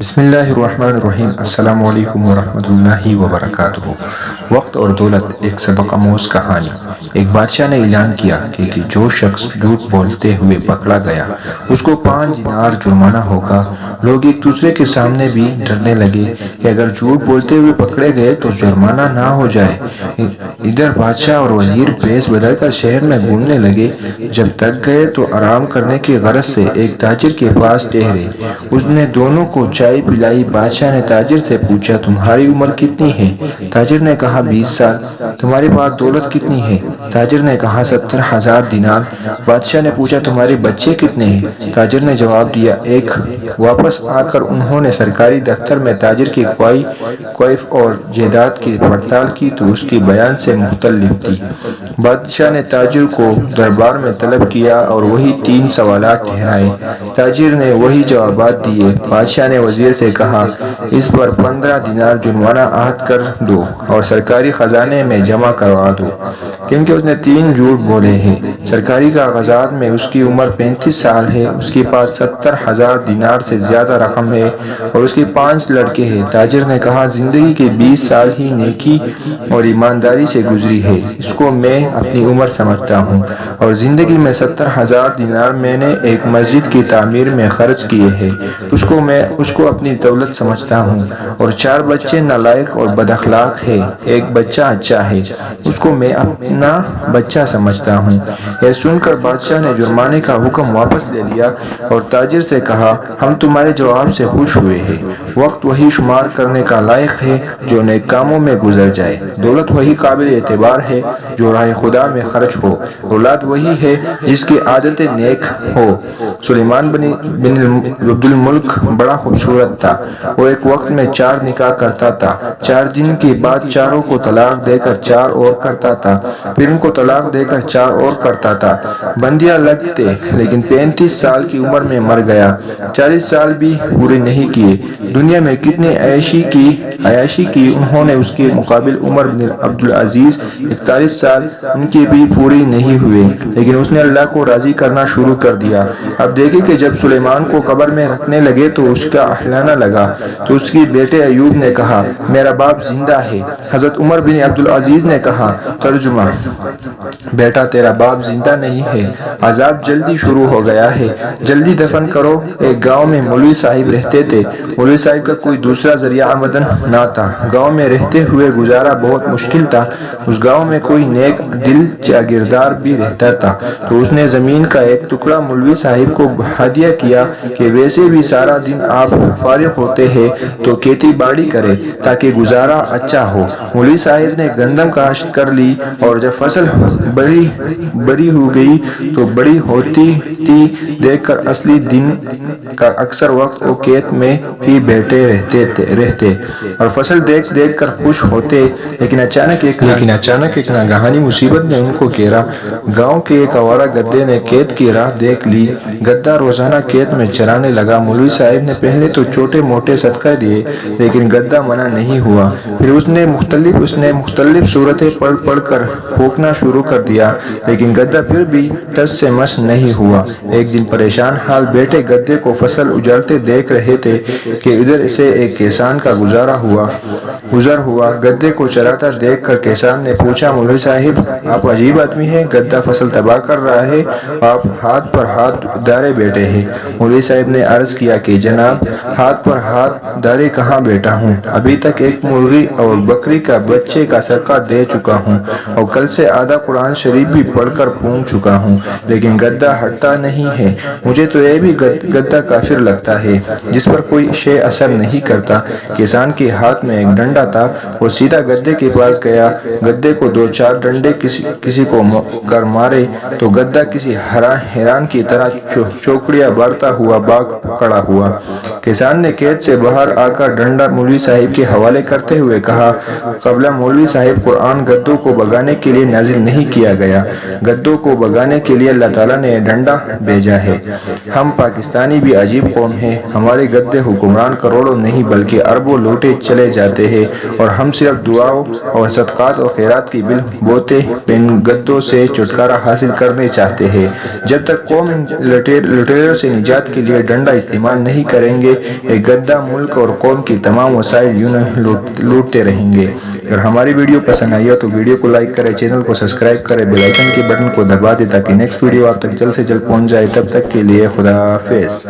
بسم اللہ الرحمن الرحیم۔ السلام علیکم ورحمۃ اللہ وبرکاتہ۔ وقت اور دولت، ایک سبق آموز کہانی۔ ایک بادشاہ نے اعلان کیا کہ جو شخص جھوٹ بولتے ہوئے پکڑا گیا اس کو 5 دینار جرمانہ ہوگا۔ لوگ ایک دوسرے کے سامنے بھی ڈرنے لگے کہ اگر جھوٹ بولتے ہوئے پکڑے گئے تو جرمانہ نہ ہو جائے۔ ادھر بادشاہ اور وزیر بھیس بدل کر شہر میں گھومنے لگے۔ جب تک گئے تو آرام کرنے کی غرض سے ایک تاجر کے پاس ٹھہرے۔ اس نے دونوں کو چائے پلائی۔ بادشاہ نے تاجر سے پوچھا، تمہاری عمر کتنی ہے؟ تاجر نے کہا 20 سال۔ تمہارے پاس دولت کتنی ہے؟ تاجر نے کہا 70,000 دینار۔ بادشاہ نے پوچھا تمہارے بچے کتنے ہیں؟ تاجر نے جواب دیا 1۔ واپس آ کر انہوں نے سرکاری دفتر میں تاجر کی کویف اور جائیداد کی پڑتال کی تو اس کی بیان سے مختلف تھی۔ بادشاہ نے تاجر کو دربار میں طلب کیا اور وہی 3 سوالات ٹھہرائے۔ تاجر نے وہی جوابات دیے۔ بادشاہ نے وزیر سے کہا اس پر 15 دینار جرمانہ عائد کر دو اور سرکاری خزانے میں جمع کروا دو، کیونکہ اس نے 3 جھوٹ بولے ہیں۔ سرکاری کاغذات میں اس کی عمر 35 سال ہے، اس کے پاس 70,000 دینار سے زیادہ رقم ہے اور اس کے 5 لڑکے ہیں۔ تاجر نے کہا زندگی کے 20 سال ہی نیکی اور ایمانداری سے گزری ہے، اس کو میں اپنی عمر سمجھتا ہوں، اور زندگی میں 70,000 دینار میں نے ایک مسجد کی تعمیر میں خرچ کیے ہیں، اس کو اپنی دولت سمجھتا ہوں، اور 4 بچے نالائق اور بد اخلاق ہیں، ایک بچہ اچھا ہے، اس کو میں اپنا بچہ سمجھتا ہوں۔ یہ سن کر بادشاہ نے جرمانے کا حکم واپس لے لیا اور تاجر سے کہا ہم تمہارے جواب سے خوش ہوئے ہیں۔ وقت وہی شمار کرنے کا لائق ہے جو نیک کاموں میں گزر جائے، دولت وہی قابل اعتبار ہے جو راہ خدا میں خرچ ہو، اولاد وہی ہے جس کی عادتیں نیک ہو۔ سلیمان بن عبد الملک بڑا خوبصورت تھا۔ وہ ایک وقت میں 4 نکاح کرتا تھا، 4 دن کے بعد چاروں کو طلاق دے کر 4 اور کرتا تھا، پھر ان کو طلاق دے کر 4 اور کرتا تھا۔ بندیاں لگتے لیکن 35 سال کی عمر میں مر گیا، 40 سال بھی پورے نہیں کیے۔ دنیا میں کتنی عیاشی کی انہوں نے، اس کے مقابل عمر بن عبدالعزیز 41 سال، ان کے بھی پوری نہیں ہوئے، لیکن اس نے اللہ کو راضی کرنا شروع کر دیا۔ اب دیکھیں کہ جب سلیمان کو قبر میں رکھنے لگے تو اس کا اہلانہ لگا تو اس کے بیٹے ایوب نے کہا میرا باپ زندہ ہے۔ حضرت عمر بن عبدالعزیز نے کہا ترجمہ بیٹا تیرا باپ زندہ نہیں ہے، عذاب جلدی شروع ہو گیا ہے، جلدی دفن کرو۔ ایک گاؤں میں مولوی صاحب رہتے تھے۔ مولوی صاحب کا کوئی دوسرا ذریعہ آمدن نہ تھا، گاؤں میں رہتے ہوئے گزارا بہت مشکل تھا۔ اس گاؤں میں کوئی نیک دل جاگیردار بھی رہتا تھا تو اس نے زمین کا ایک ٹکڑا مولوی صاحب کو ہدیہ کیا کہ ویسے بھی سارا دن آپ فارغ ہوتے ہیں تو کھیتی باڑی کرے تاکہ گزارا اچھا ہو۔ مولوی صاحب نے گندم کاشت کر لی اور جب فصل بڑی ہو گئی تو بڑی ہوتی دیکھ کر اصلی دن کا اکثر وقت وہ کھیت میں ہی بیٹھے رہتے اور فصل دیکھ کر خوش ہوتے، لیکن اچانک ایک ناگہانی مصیبت نے ان کو گھیرا۔ گاؤں کے ایک آوارہ گدھے نے کھیت کی راہ دیکھ لی۔ گدھا روزانہ کھیت میں چرانے لگا۔ مولوی صاحب نے پہلے تو چھوٹے موٹے صدقے دیے لیکن گدھا منع نہیں ہوا۔ پھر اس نے مختلف صورتیں پڑھ کر پھونکنا شروع کر دیا لیکن گدھا پھر بھی ٹس سے مس نہیں ہوا۔ ایک دن پریشان حال بیٹے گدھے کو فصل اجڑتے دیکھ رہے تھے کہ ادھر سے ایک کسان کا گزر ہوا۔ گدھے کو چراتا دیکھ کر کسان نے پوچھا مولوی صاحب آپ عجیب آدمی ہیں، گدھا فصل تباہ کر رہا ہے، آپ ہاتھ پر ہاتھ دھارے بیٹھے ہیں۔ مولوی صاحب نے عرض کیا کہ جناب ہاتھ پر ہاتھ دھارے کہاں بیٹھا ہوں، ابھی تک ایک مرغی اور بکری کا بچے کا صدقہ دے چکا ہوں اور کل سے آدھا قرآن شریف بھی پڑھ کر پھونک چکا ہوں، لیکن گدھا ہٹتا نہیں ہے۔ مجھے تو یہ بھی گدھا کافر لگتا ہے جس پر کوئی شے اثر نہیں کرتا۔ کسان کے ہاتھ میں ایک ڈنڈا تھا، وہ سیدھا گدھے کے پاس گیا، گدھے کو 2-4 ڈنڈے کسی کو کر مارے تو گدھا کسی حیران کی طرح چوکڑیاں بارتا ہوا بھاگ کھڑا ہوا۔ کسان نے کھیت سے باہر آ کر ڈنڈا مولوی صاحب کے حوالے کرتے ہوئے کہا قبلہ مولوی صاحب قرآن گدھوں کو بھگانے کے لیے نازل نہیں کیا گیا، گدھوں کو بھگانے کے لیے اللہ تعالیٰ نے ڈنڈا بھیجا ہے۔ ہم پاکستانی بھی عجیب قوم ہیں، ہمارے گدھے حکمران کروڑوں نہیں بلکہ اربوں لوٹے چلے جاتے ہیں اور ہم صرف دعاؤں اور صدقات اور خیرات کی بل بوتے ان گدھوں سے چھٹکارا حاصل کرنے چاہتے ہیں۔ جب تک قوم لٹیروں سے نجات کے لیے ڈنڈا استعمال نہیں کریں گے ایک گدا ملک اور قوم کی تمام وسائل یوں لوٹتے رہیں گے۔ اگر ہماری ویڈیو پسند آئی ہو تو ویڈیو کو لائک کریں، چینل کو سبسکرائب کریں، بیل آئیکن کے بٹن کو دبا دیں تاکہ نیکسٹ ویڈیو آپ تک جلد سے جلد پہنچ جائے۔ تب تک کے لیے خدا حافظ۔